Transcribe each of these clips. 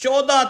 14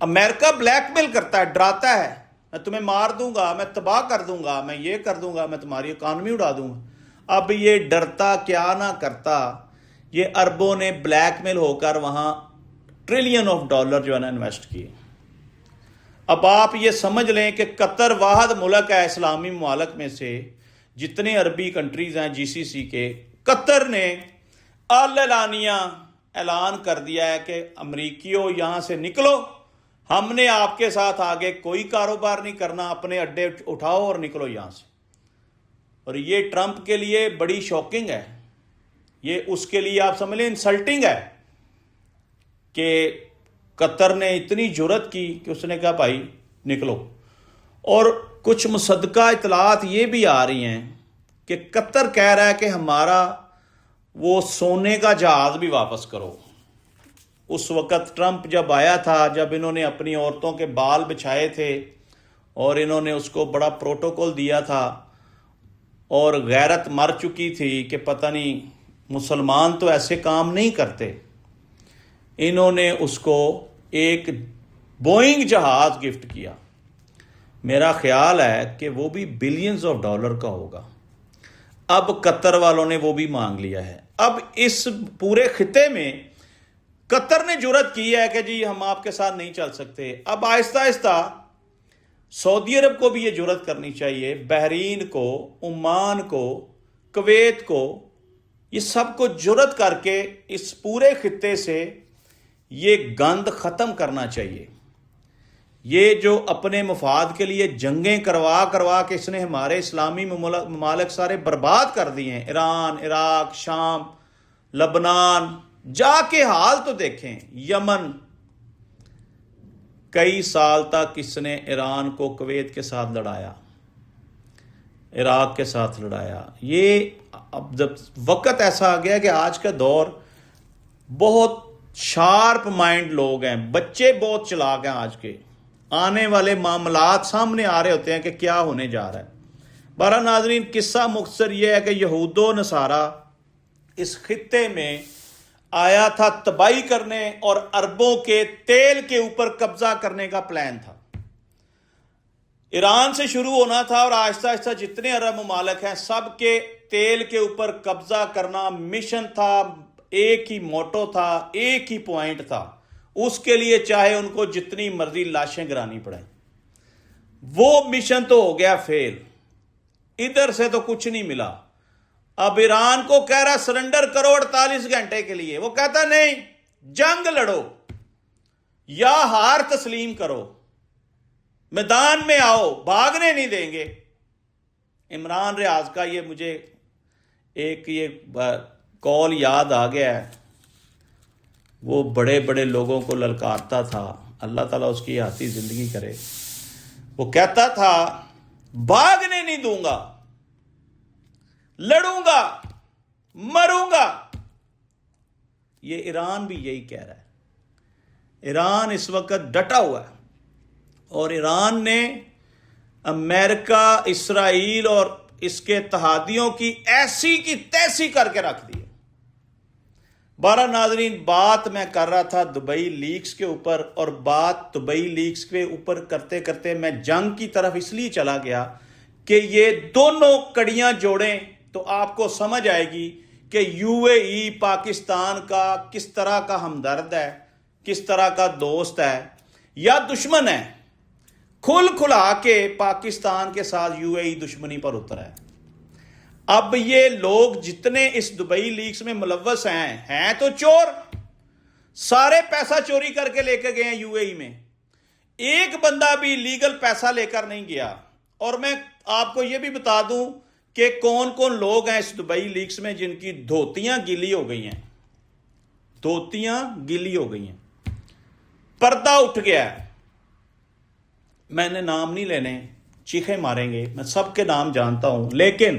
امریکہ black میل کرتا ہے، ڈراتا ہے، میں تمہیں مار دوں گا، میں تباہ کر دوں گا، میں یہ کر دوں گا، میں تمہاری اکانومی اڑا دوں گا۔ اب یہ ڈرتا کیا نہ کرتا، یہ اربوں نے بلیک میل ہو کر وہاں ٹریلین آف ڈالر جو ہے نا انویسٹ کیے۔ اب آپ یہ سمجھ لیں کہ قطر واحد ملک ہے اسلامی ممالک میں سے، جتنے عربی کنٹریز ہیں جی سی سی کے، قطر نے اعلانیہ اعلان کر دیا ہے کہ امریکیوں یہاں سے نکلو، ہم نے آپ کے ساتھ آگے کوئی کاروبار نہیں کرنا، اپنے اڈے اٹھاؤ اور نکلو یہاں سے۔ اور یہ ٹرمپ کے لیے بڑی شاکنگ ہے، یہ اس کے لیے آپ سمجھ لیں انسلٹنگ ہے کہ قطر نے اتنی جرت کی کہ اس نے کہا بھائی نکلو۔ اور کچھ مصدقہ اطلاعات یہ بھی آ رہی ہیں کہ قطر کہہ رہا ہے کہ ہمارا وہ سونے کا جہاز بھی واپس کرو۔ اس وقت ٹرمپ جب آیا تھا، جب انہوں نے اپنی عورتوں کے بال بچھائے تھے اور انہوں نے اس کو بڑا پروٹوکول دیا تھا، اور غیرت مر چکی تھی کہ پتہ نہیں مسلمان تو ایسے کام نہیں کرتے، انہوں نے اس کو ایک بوئنگ جہاز گفٹ کیا۔ میرا خیال ہے کہ وہ بھی بلینز آف ڈالر کا ہوگا۔ اب قطر والوں نے وہ بھی مانگ لیا ہے۔ اب اس پورے خطے میں قطر نے جرت کی ہے کہ جی ہم آپ کے ساتھ نہیں چل سکتے۔ اب آہستہ آہستہ سعودی عرب کو بھی یہ جرت کرنی چاہیے، بحرین کو، عمان کو، کویت کو، یہ سب کو جرت کر کے اس پورے خطے سے یہ گند ختم کرنا چاہیے۔ یہ جو اپنے مفاد کے لیے جنگیں کروا کے اس نے ہمارے اسلامی ممالک سارے برباد کر دیے ہیں، ایران، عراق، شام، لبنان، جا کے حال تو دیکھیں، یمن، کئی سال تک اس نے ایران کو کویت کے ساتھ لڑایا، عراق کے ساتھ لڑایا۔ یہ اب جب وقت ایسا آ گیا کہ آج کا دور بہت شارپ مائنڈ لوگ ہیں، بچے بہت چلاک ہیں، آج کے آنے والے معاملات سامنے آ رہے ہوتے ہیں کہ کیا ہونے جا رہا ہے۔ بہرحال ناظرین، قصہ مختصر یہ ہے کہ یہود و نصارہ اس خطے میں آیا تھا تباہی کرنے اور عربوں کے تیل کے اوپر قبضہ کرنے کا پلان تھا۔ ایران سے شروع ہونا تھا اور آہستہ آہستہ جتنے عرب ممالک ہیں سب کے تیل کے اوپر قبضہ کرنا مشن تھا، ایک ہی موٹو تھا، ایک ہی پوائنٹ تھا۔ اس کے لیے چاہے ان کو جتنی مرضی لاشیں گرانی پڑیں۔ وہ مشن تو ہو گیا فیل، ادھر سے تو کچھ نہیں ملا۔ اب ایران کو کہہ رہا سرنڈر کرو 48 گھنٹے کے لیے، وہ کہتا نہیں، جنگ لڑو یا ہار تسلیم کرو، میدان میں آؤ، بھاگنے نہیں دیں گے۔ عمران ریاض کا یہ مجھے ایک یہ کال یاد آ گیا ہے، وہ بڑے بڑے لوگوں کو للکارتا تھا، اللہ تعالیٰ اس کی حیاتی زندگی کرے۔ وہ کہتا تھا بھاگنے نہیں دوں گا، لڑوں گا، مروں گا۔ یہ ایران بھی یہی کہہ رہا ہے۔ ایران اس وقت ڈٹا ہوا ہے، اور ایران نے امریکہ، اسرائیل اور اس کے اتحادیوں کی ایسی کی تیسی کر کے رکھ دی۔ بارہ ناظرین، بات میں کر رہا تھا دبئی لیکس کے اوپر، اور بات دبئی لیکس کے اوپر کرتے کرتے میں جنگ کی طرف اس لیے چلا گیا کہ یہ دونوں کڑیاں جوڑیں تو آپ کو سمجھ آئے گی کہ یو اے ای پاکستان کا کس طرح کا ہمدرد ہے، کس طرح کا دوست ہے یا دشمن ہے۔ کھل کھلا کے پاکستان کے ساتھ یو اے ای دشمنی پر اترا ہے۔ اب یہ لوگ جتنے اس دبئی لیکس میں ملوث ہیں تو چور، سارے پیسہ چوری کر کے لے کے گئے ہیں یو اے ای میں، ایک بندہ بھی لیگل پیسہ لے کر نہیں گیا۔ اور میں آپ کو یہ بھی بتا دوں کہ کون کون لوگ ہیں اس دبئی لیکس میں جن کی دھوتیاں گیلی ہو گئی ہیں، دھوتیاں گیلی ہو گئی ہیں، پردہ اٹھ گیا ہے۔ میں نے نام نہیں لینے، چیخے ماریں گے، میں سب کے نام جانتا ہوں، لیکن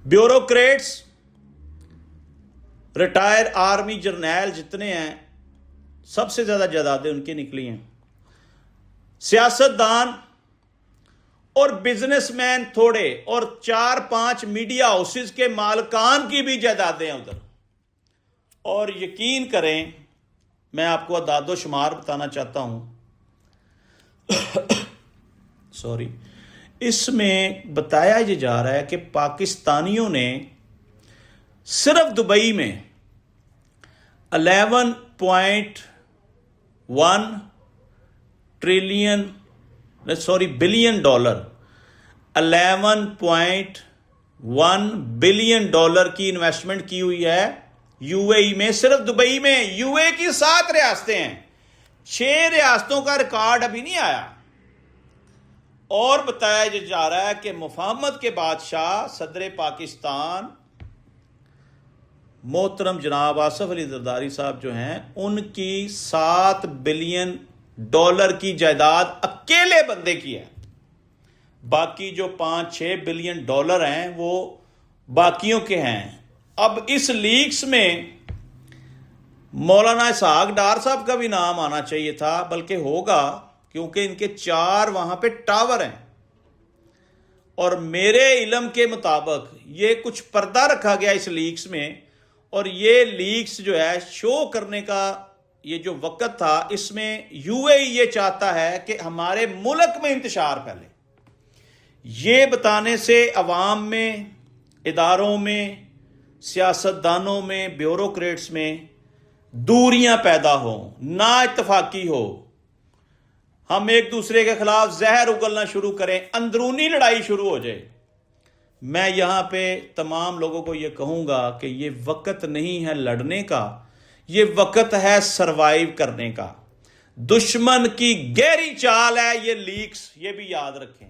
بیوروکریٹس، ریٹائر آرمی جرنیل جتنے ہیں، سب سے زیادہ جائیدادیں ان کی نکلی ہیں، سیاستدان اور بزنس مین تھوڑے، اور 4-5 میڈیا ہاؤسز کے مالکان کی بھی جائیدادیں ہیں ادھر۔ اور یقین کریں، میں آپ کو اعداد و شمار بتانا چاہتا ہوں، اس میں بتایا یہ جا رہا ہے کہ پاکستانیوں نے صرف دبئی میں 11.1 بلین ڈالر 11.1 بلین ڈالر کی انویسٹمنٹ کی ہوئی ہے یو اے ای میں. صرف دبئی میں. یو اے کی 7 ریاستیں ہیں, 6 ریاستوں کا ریکارڈ ابھی نہیں آیا. اور بتایا جا رہا ہے کہ مفاہمت کے بادشاہ صدر پاکستان محترم جناب آصف علی زرداری صاحب جو ہیں, ان کی 7 بلین ڈالر کی جائیداد اکیلے بندے کی ہے. باقی جو 5-6 بلین ڈالر ہیں وہ باقیوں کے ہیں. اب اس لیکس میں مولانا اسحاق ڈار صاحب کا بھی نام آنا چاہیے تھا, بلکہ ہوگا کیونکہ ان کے 4 وہاں پہ ٹاور ہیں. اور میرے علم کے مطابق یہ کچھ پردہ رکھا گیا اس لیکس میں, اور یہ لیکس جو ہے شو کرنے کا یہ جو وقت تھا, اس میں یو اے ای یہ چاہتا ہے کہ ہمارے ملک میں انتشار پھیلے. یہ بتانے سے عوام میں, اداروں میں, سیاستدانوں میں, بیوروکریٹس میں دوریاں پیدا ہوں, نا اتفاقی ہو, ہم ایک دوسرے کے خلاف زہر اگلنا شروع کریں, اندرونی لڑائی شروع ہو جائے. میں یہاں پہ تمام لوگوں کو یہ کہوں گا کہ یہ وقت نہیں ہے لڑنے کا, یہ وقت ہے سروائیو کرنے کا. دشمن کی گہری چال ہے یہ لیکس, یہ بھی یاد رکھیں.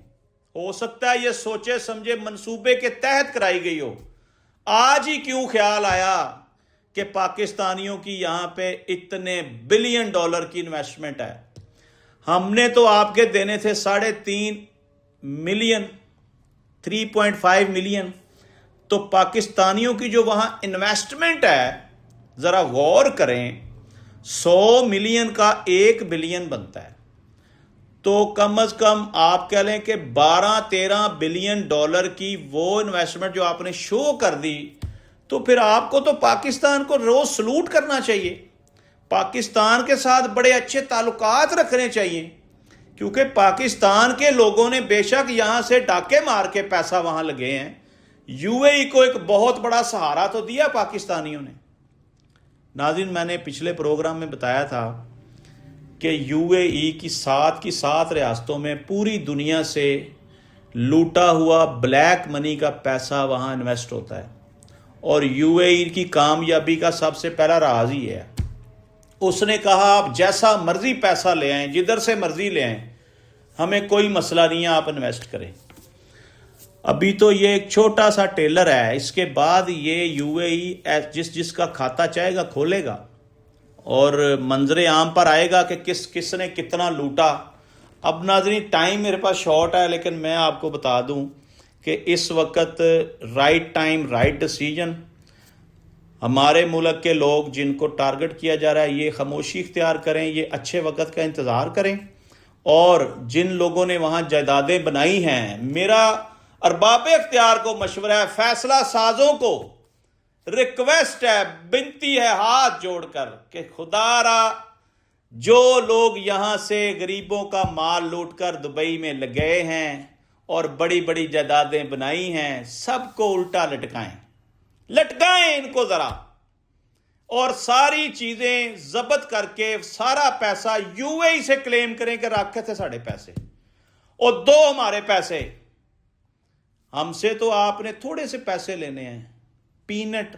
ہو سکتا ہے یہ سوچے سمجھے منصوبے کے تحت کرائی گئی ہو. آج ہی کیوں خیال آیا کہ پاکستانیوں کی یہاں پہ اتنے بلین ڈالر کی انویسٹمنٹ ہے؟ ہم نے تو آپ کے دینے تھے 3.5 ملین, 3.5 ملین. تو پاکستانیوں کی جو وہاں انویسٹمنٹ ہے ذرا غور کریں, 100 ملین کا 1 بلین بنتا ہے. تو کم از کم آپ کہہ لیں کہ 12-13 بلین ڈالر کی وہ انویسٹمنٹ جو آپ نے شو کر دی, تو پھر آپ کو تو پاکستان کو روز سلوٹ کرنا چاہیے, پاکستان کے ساتھ بڑے اچھے تعلقات رکھنے چاہیے. کیونکہ پاکستان کے لوگوں نے بے شک یہاں سے ڈاکے مار کے پیسہ وہاں لگے ہیں, یو اے ای کو ایک بہت بڑا سہارا تو دیا پاکستانیوں نے. ناظرین, میں نے پچھلے پروگرام میں بتایا تھا کہ یو اے ای کی 7 ریاستوں میں پوری دنیا سے لوٹا ہوا بلیک منی کا پیسہ وہاں انویسٹ ہوتا ہے. اور یو اے ای کی کامیابی کا سب سے پہلا راز ہی ہے, اس نے کہا آپ جیسا مرضی پیسہ لے آئیں, جدھر سے مرضی لے آئیں, ہمیں کوئی مسئلہ نہیں ہے, آپ انویسٹ کریں. ابھی تو یہ ایک چھوٹا سا ٹیلر ہے, اس کے بعد یہ یو اے ای جس کا کھاتا چاہے گا کھولے گا اور منظر عام پر آئے گا کہ کس نے کتنا لوٹا. اب ناظرین ٹائم میرے پاس شارٹ ہے, لیکن میں آپ کو بتا دوں کہ اس وقت رائٹ ٹائم رائٹ ڈیسیجن. ہمارے ملک کے لوگ جن کو ٹارگٹ کیا جا رہا ہے یہ خاموشی اختیار کریں, یہ اچھے وقت کا انتظار کریں. اور جن لوگوں نے وہاں جائیدادیں بنائی ہیں, میرا ارباب اختیار کو مشورہ ہے, فیصلہ سازوں کو ریکویسٹ ہے, بنتی ہے ہاتھ جوڑ کر کہ خدا را جو لوگ یہاں سے غریبوں کا مال لوٹ کر دبئی میں لگے ہیں اور بڑی بڑی جائیدادیں بنائی ہیں, سب کو الٹا لٹکائیں ان کو ذرا, اور ساری چیزیں ضبط کر کے سارا پیسہ یو اے ای سے کلیم کریں کہ رکھے تھے ساڑھے پیسے اور دو ہمارے پیسے. ہم سے تو آپ نے تھوڑے سے پیسے لینے ہیں, پینٹ.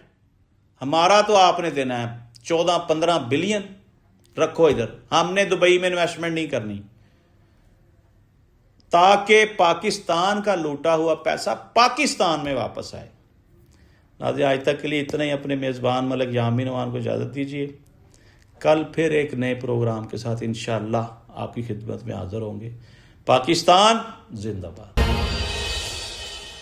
ہمارا تو آپ نے دینا ہے 14-15 بلین, رکھو ادھر. ہم نے دبئی میں انویسٹمنٹ نہیں کرنی, تاکہ پاکستان کا لوٹا ہوا پیسہ پاکستان میں واپس آئے. ناظرین آج تک کے لیے اتنا ہی. اپنے میزبان ملک یامی نوان کو اجازت دیجیے. کل پھر ایک نئے پروگرام کے ساتھ انشاءاللہ آپ کی خدمت میں حاضر ہوں گے. پاکستان زندہ باد.